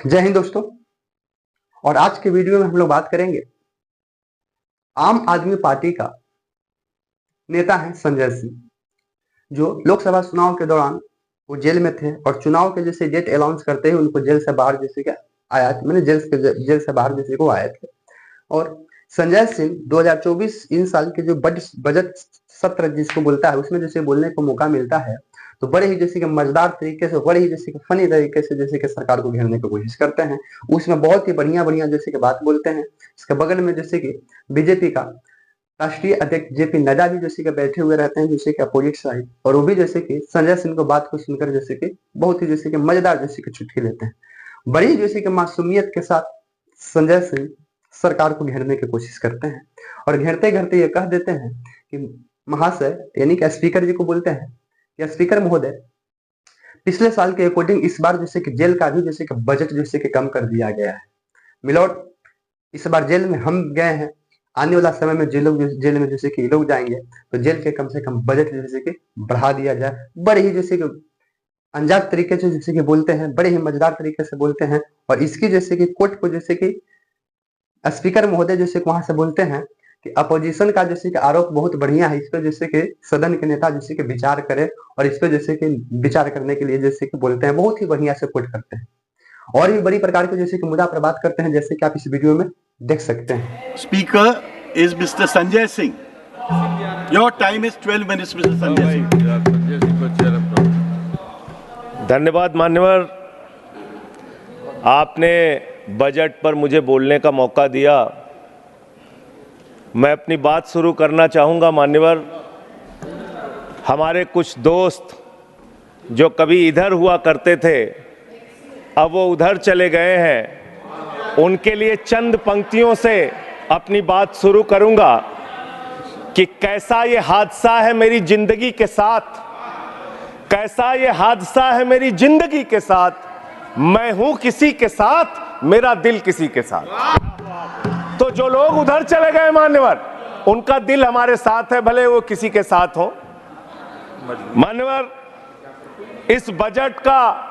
जय हिंद दोस्तों। और आज के वीडियो में हम लोग बात करेंगे आम आदमी पार्टी का नेता है संजय सिंह, जो लोकसभा चुनाव के दौरान वो जेल में थे और चुनाव के जैसे डेट अनाउंस करते ही उनको जेल से बाहर जैसे क्या आया, मैंने जेल से बाहर जैसे को आए थे। और संजय सिंह 2024 इन साल के जो बजट सत्र जिसको बोलता है उसमें जैसे बोलने को मौका मिलता है तो बड़े ही जैसे कि मजेदार तरीके से, बड़े ही जैसे कि फनी तरीके से जैसे कि सरकार को घेरने की कोशिश करते हैं। उसमें बहुत ही बढ़िया बढ़िया जैसे कि बात बोलते हैं। इसके बगल में जैसे कि बीजेपी का राष्ट्रीय अध्यक्ष जेपी नड्डा भी जैसे कि बैठे हुए रहते हैं जैसे कि अपोजिट साइड, और वो भी जैसे कि संजय सिंह को बात को सुनकर जैसे कि बहुत ही जैसे कि मजेदार जैसे कि चुटकी लेते हैं। बड़ी जैसे कि मासूमियत के साथ संजय सिंह सरकार को घेरने की कोशिश करते हैं और घेरते घेरते ये कह देते हैं कि महाशय यानी कि स्पीकर जी को बोलते हैं कि स्पीकर महोदय, पिछले साल के अकॉर्डिंग इस बार जैसे कि जेल का भी जैसे कि बजट जैसे कि कम कर दिया गया है। मिलोड, इस बार जेल में हम गए हैं, आने वाला समय में जेल में जैसे कि लोग जाएंगे तो जेल के कम से कम बजट जैसे कि बढ़ा दिया जाए। बड़े ही जैसे कि अनजान तरीके से जैसे कि बोलते हैं, बड़े ही मजेदार तरीके से बोलते हैं। और इसकी जैसे कि कोर्ट को जैसे कि स्पीकर महोदय जैसे वहां से बोलते हैं कि अपोजिशन का जैसे कि आरोप बहुत बढ़िया है, इस पर जैसे कि सदन के नेता जैसे कि विचार करे और इस पर जैसे कि विचार करने के लिए जैसे कि बोलते हैं, बहुत ही बढ़िया से कोट करते हैं और भी बड़ी प्रकार के जैसे कि मुद्दा पर बात करते हैं, जैसे कि आप इस वीडियो में देख सकते हैं। Speaker is mister Sanjay Singh. Your time is 12 minutes mister Sanjay Singh. धन्यवाद मान्यवर, आपने बजट पर मुझे बोलने का मौका दिया। मैं अपनी बात शुरू करना चाहूँगा। मान्यवर, हमारे कुछ दोस्त जो कभी इधर हुआ करते थे अब वो उधर चले गए हैं, उनके लिए चंद पंक्तियों से अपनी बात शुरू करूँगा कि कैसा ये हादसा है मेरी जिंदगी के साथ, कैसा ये हादसा है मेरी जिंदगी के साथ, मैं हूँ किसी के साथ, मेरा दिल किसी के साथ। तो जो लोग उधर चले गए मान्यवर, उनका दिल हमारे साथ है, भले वो किसी के साथ हो। मान्यवर, इस बजट का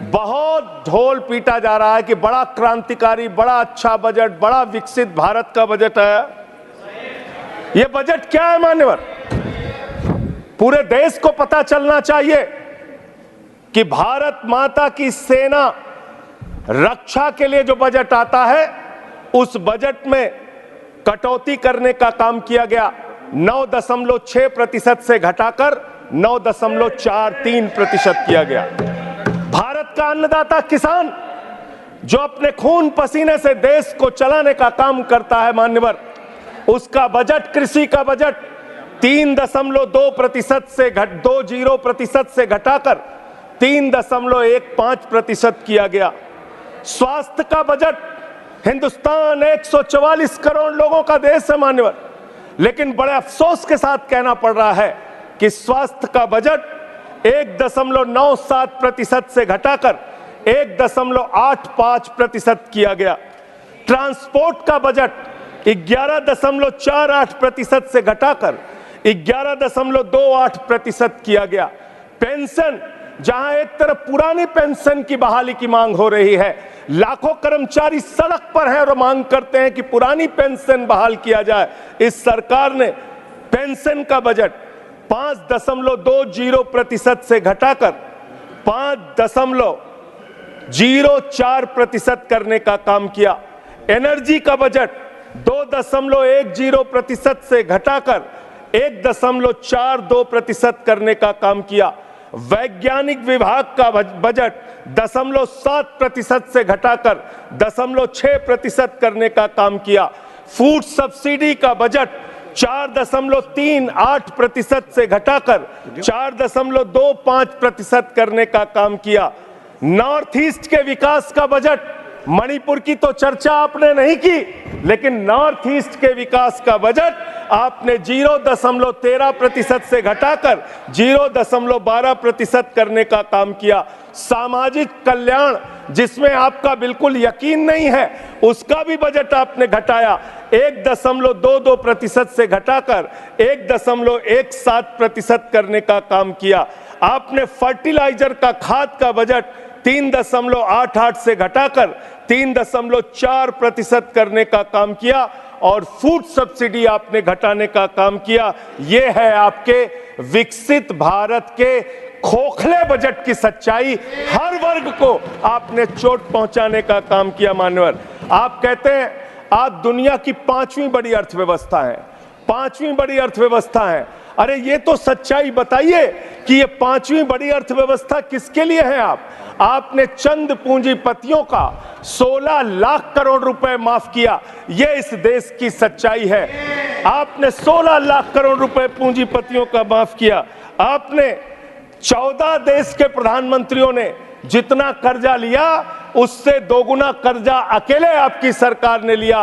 बहुत ढोल पीटा जा रहा है कि बड़ा क्रांतिकारी, बड़ा अच्छा बजट, बड़ा विकसित भारत का बजट है। यह बजट क्या है मान्यवर? पूरे देश को पता चलना चाहिए कि भारत माता की सेना रक्षा के लिए जो बजट आता है उस बजट में कटौती करने का काम किया गया। 9.6% से घटाकर 9.43% किया गया। भारत का अन्नदाता किसान जो अपने खून पसीने से देश को चलाने का काम करता है मान्यवर, उसका बजट, कृषि का बजट 3.2% से 20% से घटाकर 3.15% किया गया। स्वास्थ्य का बजट, हिंदुस्तान 144 करोड़ लोगों का देश है मान्यवर, लेकिन बड़े अफसोस के साथ कहना पड़ रहा है कि स्वास्थ्य का बजट 1.97% से घटाकर 1.85% किया गया। ट्रांसपोर्ट का बजट 11.48% से घटाकर 11.28% किया गया। पेंशन, जहां एक तरफ पुरानी पेंशन की बहाली की मांग हो रही है, लाखों कर्मचारी सड़क पर हैं और मांग करते हैं कि पुरानी पेंशन बहाल किया जाए, इस सरकार ने पेंशन का बजट 5.20% से घटाकर 5.04% करने का काम किया। एनर्जी का बजट 2.10% से घटाकर 1.42% करने का काम किया। वैज्ञानिक विभाग का बजट 0.7% से घटाकर 0.6% करने का काम किया। फूड सब्सिडी का बजट 4.38% से घटाकर 4.25% करने का काम किया। नॉर्थ ईस्ट के विकास का बजट, मणिपुर की तो चर्चा आपने नहीं की, लेकिन नॉर्थ ईस्ट के विकास का बजट आपने 0.13% से घटाकर 0.12% करने का काम किया। सामाजिक कल्याण, जिसमें आपका बिल्कुल यकीन नहीं है, उसका भी बजट आपने घटाया। 1.22% से घटाकर 1.17% करने का काम किया। आपने फर्टिलाइजर का, खाद का बजट 3.88 से घटाकर 3.4% करने का काम किया और फूड सब्सिडी आपने घटाने का काम किया। यह है आपके विकसित भारत के खोखले बजट की सच्चाई। हर वर्ग को आपने चोट पहुंचाने का काम किया। मान्यवर, आप कहते हैं आप दुनिया की 5वीं बड़ी अर्थव्यवस्था है, 5वीं बड़ी अर्थव्यवस्था है। अरे ये तो सच्चाई बताइए कि ये 5वीं बड़ी अर्थव्यवस्था किसके लिए है? आपने चंद पूंजीपतियों का 16 लाख करोड़ रुपए माफ किया। ये इस देश की सच्चाई है। आपने 16 लाख करोड़ रुपए पूंजीपतियों का माफ किया। आपने 14 देश के प्रधानमंत्रियों ने जितना कर्जा लिया उससे दोगुना कर्जा अकेले आपकी सरकार ने लिया।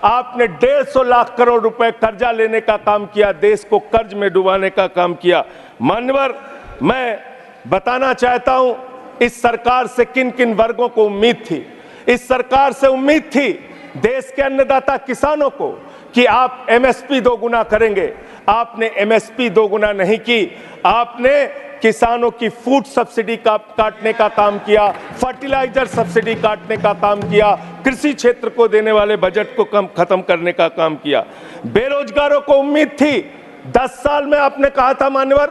आपने 150 लाख करोड़ रुपए कर्जा लेने का काम किया, देश को कर्ज में डुबाने का काम किया। मान्यवर, मैं बताना चाहता हूं इस सरकार से किन किन वर्गों को उम्मीद थी। इस सरकार से उम्मीद थी देश के अन्नदाता किसानों को कि आप एमएसपी दोगुना करेंगे। आपने एमएसपी दोगुना नहीं की, आपने किसानों की फूड सब्सिडी का काटने का काम किया, फर्टिलाइजर सब्सिडी काटने का काम किया, कृषि क्षेत्र को देने वाले बजट को खत्म करने का काम किया। बेरोजगारों को उम्मीद थी 10 साल में आपने कहा था मान्यवर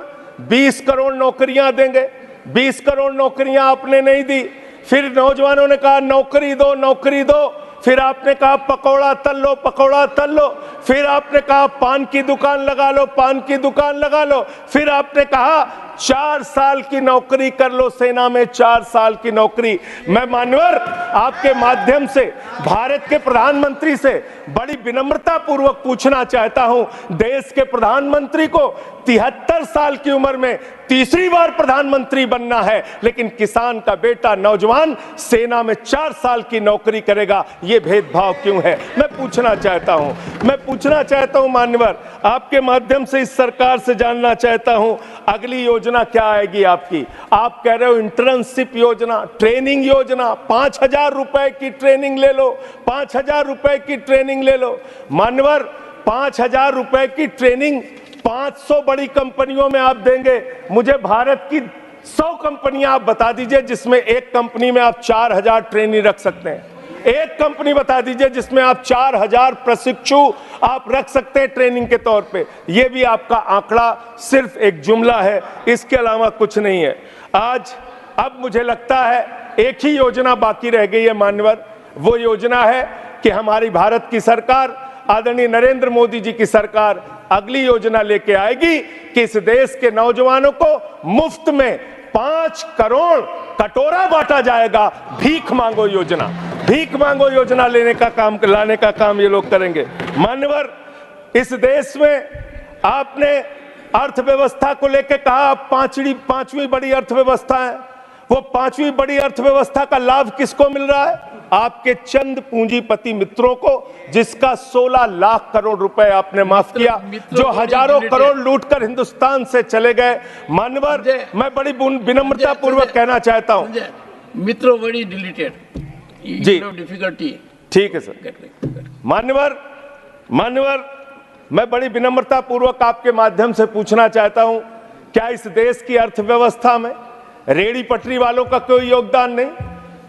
20 करोड़ नौकरियां देंगे, 20 करोड़ नौकरियां आपने नहीं दी। फिर नौजवानों ने कहा नौकरी दो, नौकरी दो। फिर आपने कहा पकौड़ा तल लो, पकौड़ा तल लो। फिर आपने कहा पान की दुकान लगा लो, पान की दुकान लगा लो। फिर आपने कहा 4 साल की नौकरी कर लो सेना में, 4 साल की नौकरी। मैं मान्यवर आपके माध्यम से भारत के प्रधानमंत्री से बड़ी विनम्रता पूर्वक पूछना चाहता हूं, देश के प्रधानमंत्री को 73 साल की उम्र में तीसरी बार प्रधानमंत्री बनना है, लेकिन किसान का बेटा नौजवान सेना में 4 साल की नौकरी करेगा। यह भेदभाव क्यों है? मैं पूछना चाहता हूं मान्यवर, आपके माध्यम से इस सरकार से जानना चाहता हूं अगली योजना क्या आएगी आपकी। आप कह रहे हो इंटर्नशिप योजना, ट्रेनिंग योजना, 5,000 रुपए की ट्रेनिंग ले लो, 5,000 रुपए की ट्रेनिंग ले लो। मान्यवर, 5,000 रुपए की ट्रेनिंग 500 बड़ी कंपनियों में आप देंगे। मुझे भारत की 100 कंपनियां आप बता दीजिए जिसमें एक कंपनी में आप 4,000 ट्रेनी रख सकते हैं। एक कंपनी बता दीजिए जिसमें आप 4,000 प्रशिक्षु आप रख सकते हैं ट्रेनिंग के तौर पे। ये भी आपका आंकड़ा सिर्फ एक जुमला है, इसके अलावा कुछ नहीं है। अब मुझे लगता है एक ही योजना बाकी रह गई है मान्यवर, वो योजना है कि हमारी भारत की सरकार, आदरणीय नरेंद्र मोदी जी की सरकार अगली योजना लेके आएगी कि इस देश के नौजवानों को मुफ्त में 5 करोड़ कटोरा बांटा जाएगा। भीख मांगो योजना, भीख मांगो योजना लाने का काम ये लोग करेंगे। मान्यवर, इस देश में आपने अर्थव्यवस्था को लेकर कहा 5वीं बड़ी अर्थव्यवस्था है। वो 5वीं बड़ी अर्थव्यवस्था का लाभ किसको मिल रहा है? आपके चंद पूंजीपति मित्रों को, जिसका 16 लाख करोड़ रुपए आपने माफ किया, जो हजारों करोड़ लूटकर हिंदुस्तान से चले गए। मान्यवर, मैं बड़ी विनम्रता पूर्वक कहना चाहता हूं, मित्रों बड़ी डिलीटेड जी, डिफिकल्टी। ठीक है सर। मान्यवर, मैं बड़ी विनम्रता पूर्वक आपके माध्यम से पूछना चाहता हूं, क्या इस देश की अर्थव्यवस्था में रेहड़ी पटरी वालों का कोई योगदान नहीं?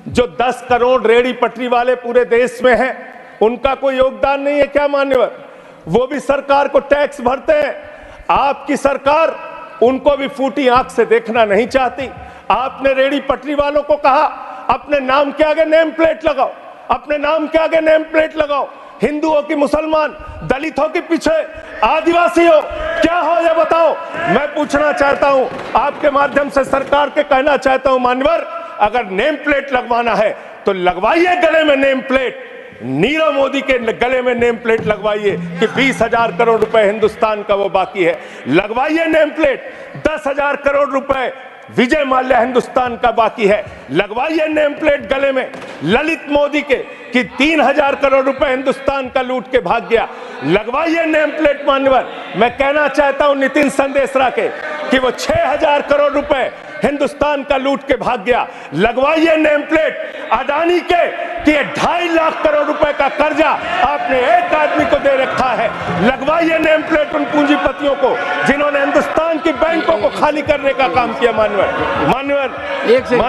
जो 10 करोड़ रेहड़ी पटरी वाले पूरे देश में हैं, उनका कोई योगदान नहीं है क्या मान्यवर? वो भी सरकार को टैक्स भरते हैं। आपकी सरकार उनको भी फूटी आंख से देखना नहीं चाहती। आपने रेहड़ी पटरी वालों को कहा अपने नाम के आगे नेम प्लेट लगाओ, अपने नाम के आगे नेम प्लेट लगाओ। हिंदुओं की, मुसलमान, दलितों के पीछे आदिवासी हो, क्या हो ये बताओ। मैं पूछना चाहता हूं आपके माध्यम से सरकार के कहना चाहता हूं मान्यवर, अगर नेम प्लेट लगवाना है तो लगवाइए गले में नेम प्लेट। नीरव मोदी के गले में नेम प्लेट लगवाइए कि 20,000 करोड़ रुपए हिंदुस्तान का वो बाकी है। लगवाइए नेम प्लेट। 10,000 करोड़ रुपए विजय माल्या हिंदुस्तान का बाकी है। लगवाइए नेम प्लेट गले में ललित मोदी के कि 3,000 करोड़ रुपए हिंदुस्तान का लूट के भाग गया। लगवाइए नेम प्लेट मान्यवर। मैं कहना चाहता हूं नितिन संदेशरा के कि वो 6,000 करोड़ रुपए हिंदुस्तान का लूट के भाग गया। लगवाइए नेम प्लेट अडानी के कि ये 2.5 लाख करोड़ रुपए का कर्जा आपने एक आदमी को दे रखा है। लगवाइए नेम प्लेट उन पूंजीपतियों को जिन्होंने हिंदुस्तान की बैंकों को खाली करने का काम किया। मान्यवर एक second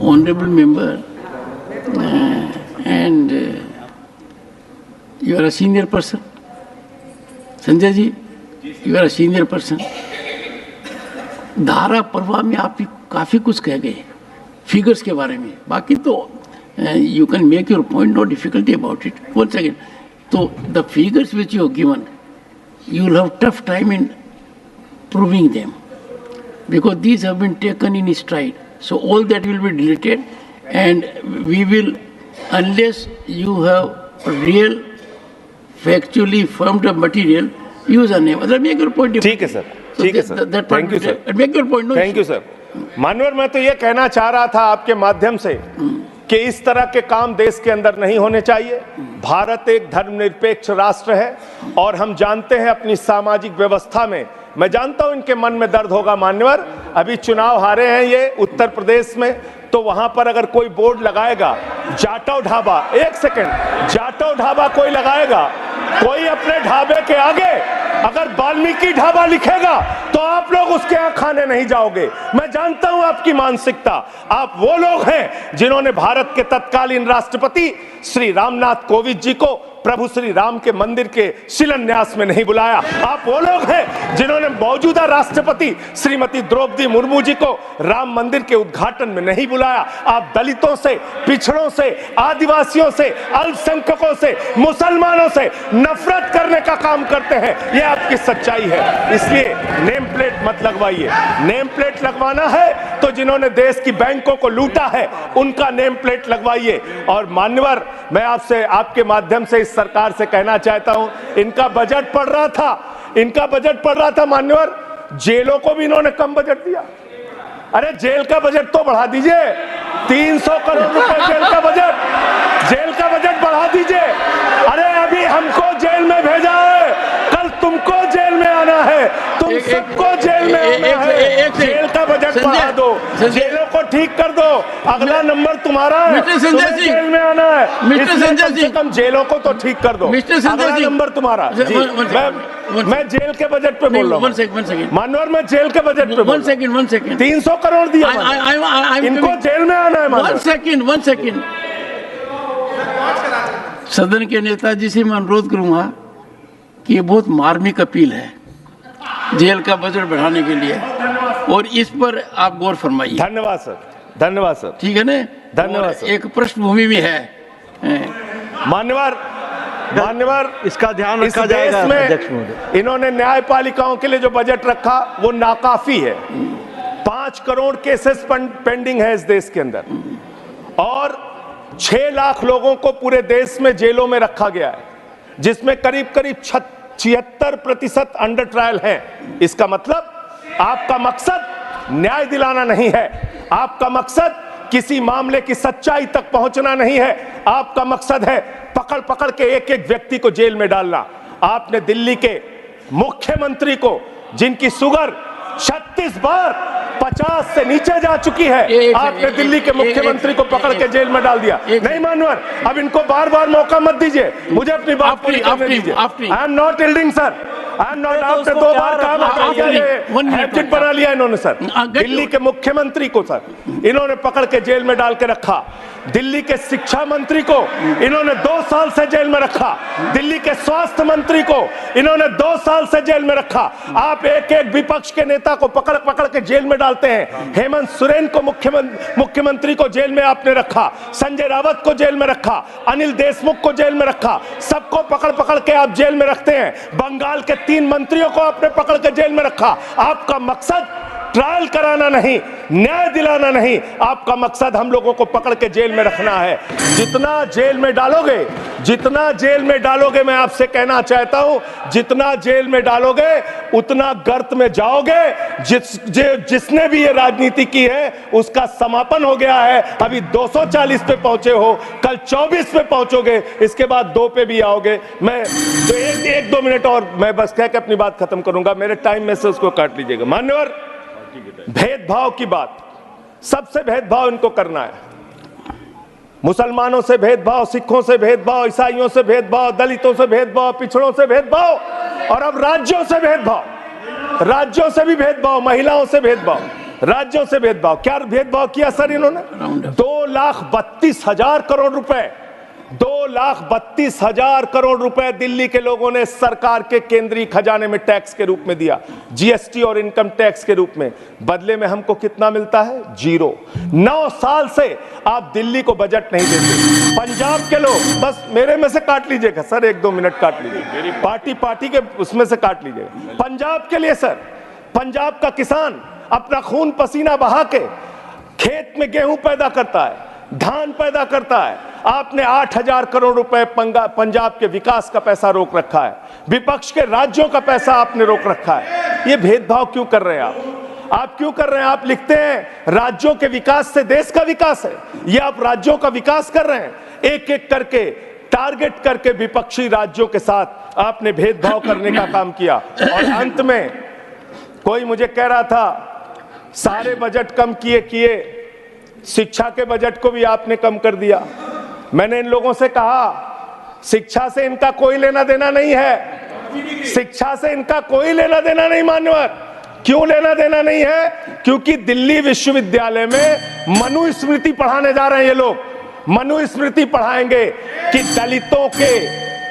honourable member and you are a senior person, Sanjay ji, you are a senior person. धारा प्रवाह में आप काफ़ी कुछ कह गए फिगर्स के बारे में, बाकी तो you can make your point, no difficulty about it. One second, तो the figures which you have given, you will have tough time in proving them because these have been taken in stride. So all that will be deleted, and we will, unless you have real factually firmed up material, use a name. Other make your point. ठीक है sir, ठीक है sir, thank you sir, make your point. Thank you sir. मानवर, मैं तो ये कहना चाह रहा था आपके माध्यम से कि इस तरह के काम देश के अंदर नहीं होने चाहिए। भारत एक धर्मनिरपेक्ष राष्ट्र है और हम जानते हैं अपनी सामाजिक व्यवस्था में, मैं जानता हूं इनके मन में दर्द होगा मान्यवर, अभी चुनाव हारे हैं ये उत्तर प्रदेश में, तो वहां पर अगर कोई बोर्ड लगाएगा जाटव ढाबा, एक सेकंड, जाटव ढाबा कोई लगाएगा, कोई अपने ढाबे के आगे अगर वाल्मीकि ढाबा लिखेगा तो आप लोग उसके यहां खाने नहीं जाओगे। मैं जानता हूं आपकी मानसिकता। आप वो लोग हैं जिन्होंने भारत के तत्कालीन राष्ट्रपति श्री रामनाथ कोविंद जी को प्रभु श्री राम के मंदिर के शिलान्यास में नहीं बुलाया। आप वो लोग हैं जिन्होंने मौजूदा राष्ट्रपति श्रीमती द्रौपदी मुर्मू जी को राम मंदिर के उद्घाटन में नहीं बुलाया। आप दलितों से, पिछड़ों से, आदिवासियों से, अल्पसंख्यकों से, मुसलमानों से नफरत करने का काम करते हैं। यह आपकी सच्चाई है। इसलिए नेम प्लेट मत लगवाइए। नेम प्लेट लगवाना है तो जिन्होंने देश की बैंकों को लूटा है उनका नेम प्लेट लगवाइए। और मान्यवर, मैं आपसे, आपके माध्यम से सरकार से कहना चाहता हूं, इनका बजट पढ़ रहा था मान्यवर, जेलों को भी इन्होंने कम बजट दिया। अरे जेल का बजट तो बढ़ा दीजिए, 300 करोड़ रुपए जेल का बजट बढ़ा दीजिए। अरे अभी हमको जेल में भेजा है, कल तुमको जेल में आना है, तुम सबको जेल में आना है। जेल का बजट बढ़ा दो, जेलों को ठीक कर दो, अगला नंबर तुम्हारा है, तुम्हें जेल में आना है। कम से कम जेलों को तो ठीक कर दो, अगला नंबर तुम्हारा। मैं जेल के बजट पे बोल रहा हूँ मानवर, मैं जेल के बजट पे बोल रहा हूँ। 300 करोड़ दिया, इनको जेल में आना है। वन सेकेंड, सदन के नेताजी से मैं अनुरोध करूंगा कि ये बहुत मार्मिक अपील है जेल का बजट बढ़ाने के लिए, और इस पर आप गौर फरमाइए। धन्यवाद सर, धन्यवाद सर, ठीक है ना, धन्यवाद सर। एक पृष्ठभूमि भी है मान्यवर, इसका ध्यान रखा जाएगा। इन्होंने न्यायपालिकाओं के लिए जो बजट रखा वो नाकाफी है। 5 करोड़ केसेस पेंडिंग है इस देश के अंदर, और 6 लाख लोगों को पूरे देश में जेलों में रखा गया है, जिसमें करीब 76% अंडर ट्रायल है। इसका मतलब आपका मकसद न्याय दिलाना नहीं है, आपका मकसद किसी मामले की सच्चाई तक पहुंचना नहीं है, आपका मकसद है पकड़ पकड़ के एक एक व्यक्ति को जेल में डालना। आपने दिल्ली के मुख्यमंत्री को, जिनकी शुगर 36 बार 50 से नीचे जा चुकी है, आपने दिल्ली के मुख्यमंत्री को पकड़ के जेल में डाल दिया। नहीं मानवर, अब इनको बार बार मौका मत दीजिए, मुझे अपनी बात पूरी करने दीजिए। I am not yielding sir, I am not. आपने 2 बार काम हैबिट बना लिया इन्होंने सर। दिल्ली के मुख्यमंत्री को सर इन्होंने पकड़ के जेल में डाल के रखा, दिल्ली के शिक्षा मंत्री को इन्होंने 2 साल से जेल में रखा, दिल्ली के स्वास्थ्य मंत्री को इन्होंने 2 साल से जेल में रखा। आप एक एक विपक्ष के नेता को पकड़ पकड़ के जेल में डालते हैं। हेमंत सोरेन को मुख्यमंत्री को जेल में आपने रखा, संजय रावत को जेल में रखा, अनिल देशमुख को जेल में रखा, सबको पकड़ पकड़ के आप जेल में रखते हैं। बंगाल के 3 मंत्रियों को आपने पकड़ के जेल में रखा। आपका मकसद ट्रायल कराना नहीं, न्याय दिलाना नहीं, आपका मकसद हम लोगों को पकड़ के जेल में रखना है। जितना जेल में डालोगे, जितना जेल में डालोगे, मैं आपसे कहना चाहता हूं, जितना जेल में डालोगे उतना गर्त में जाओगे। जिसने भी ये राजनीति की है उसका समापन हो गया है। अभी 240 पे पहुंचे हो, कल 24 पे पहुंचोगे, इसके बाद 2 पे भी आओगे। मैं तो एक 2 मिनट और मैं बस कह के अपनी बात खत्म करूंगा, मेरे टाइम में से उसको काट लीजिएगा। मान्यवर, भेदभाव की बात, सबसे भेदभाव इनको करना है। मुसलमानों से भेदभाव, सिखों से भेदभाव, ईसाइयों से भेदभाव, दलितों से भेदभाव, पिछड़ों से भेदभाव, और अब राज्यों से भेदभाव, राज्यों से भी भेदभाव, महिलाओं से भेदभाव, राज्यों से भेदभाव। क्या भेदभाव किया सर इन्होंने? 2,32,000 करोड़ रुपए, 2,32,000 करोड़ रुपए दिल्ली के लोगों ने सरकार के केंद्रीय खजाने में टैक्स के रूप में दिया, जीएसटी और इनकम टैक्स के रूप में। बदले में हमको कितना मिलता है? 0। 9 साल से आप दिल्ली को बजट नहीं देते। पंजाब के लोग, बस मेरे में से काट लीजिएगा सर, 1-2 मिनट काट लीजिए, मेरी पार्टी के उसमें से काट लीजिएगा। पंजाब के लिए सर, पंजाब का किसान अपना खून पसीना बहा के खेत में गेहूं पैदा करता है, धान पैदा करता है। आपने 8,000 करोड़ रुपए पंजाब के विकास का पैसा रोक रखा है, विपक्ष के राज्यों का पैसा आपने रोक रखा है। ये भेदभाव क्यों कर रहे हैं आप क्यों कर रहे हैं? आप लिखते हैं राज्यों के विकास से देश का विकास है, ये आप राज्यों का विकास कर रहे हैं। एक एक करके टारगेट करके विपक्षी राज्यों के साथ आपने भेदभाव करने का काम किया। और अंत में कोई मुझे कह रहा था सारे बजट कम किए, शिक्षा के बजट को भी आपने कम कर दिया। मैंने इन लोगों से कहा शिक्षा से इनका कोई लेना देना नहीं है, शिक्षा से इनका कोई लेना देना नहीं। मान्यवर, क्यों लेना देना नहीं है? क्योंकि दिल्ली विश्वविद्यालय में मनुस्मृति पढ़ाने जा रहे हैं ये लोग। मनुस्मृति पढ़ाएंगे कि दलितों के,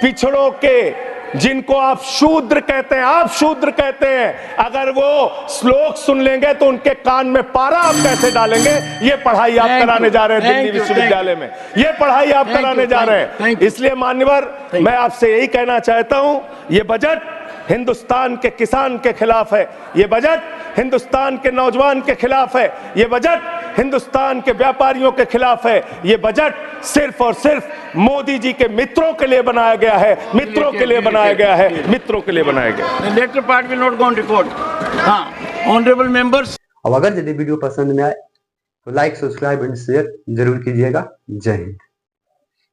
पिछड़ों के, जिनको आप शूद्र कहते हैं, आप शूद्र कहते हैं, अगर वो श्लोक सुन लेंगे तो उनके कान में पारा आप कैसे डालेंगे? ये पढ़ाई आप कराने जा रहे हैं दिल्ली विश्वविद्यालय में, ये पढ़ाई आप कराने जा रहे हैं। इसलिए मान्यवर, मैं आपसे यही कहना चाहता हूं, ये बजट हिंदुस्तान के किसान के खिलाफ है, ये बजट हिंदुस्तान के नौजवान के खिलाफ है, ये बजट हिंदुस्तान के व्यापारियों के खिलाफ है, ये बजट सिर्फ और सिर्फ मोदी जी के मित्रों के लिए बनाया गया है, मित्रों के लिए बनाया गया है, मित्रों के लिए बनाया गया है। Latter part will not go on record. हाँ, ऑनरेबल मेंबर्स, अब अगर यदि वीडियो पसंद में आए तो लाइक, सब्सक्राइब एंड शेयर जरूर कीजिएगा। जय हिंद।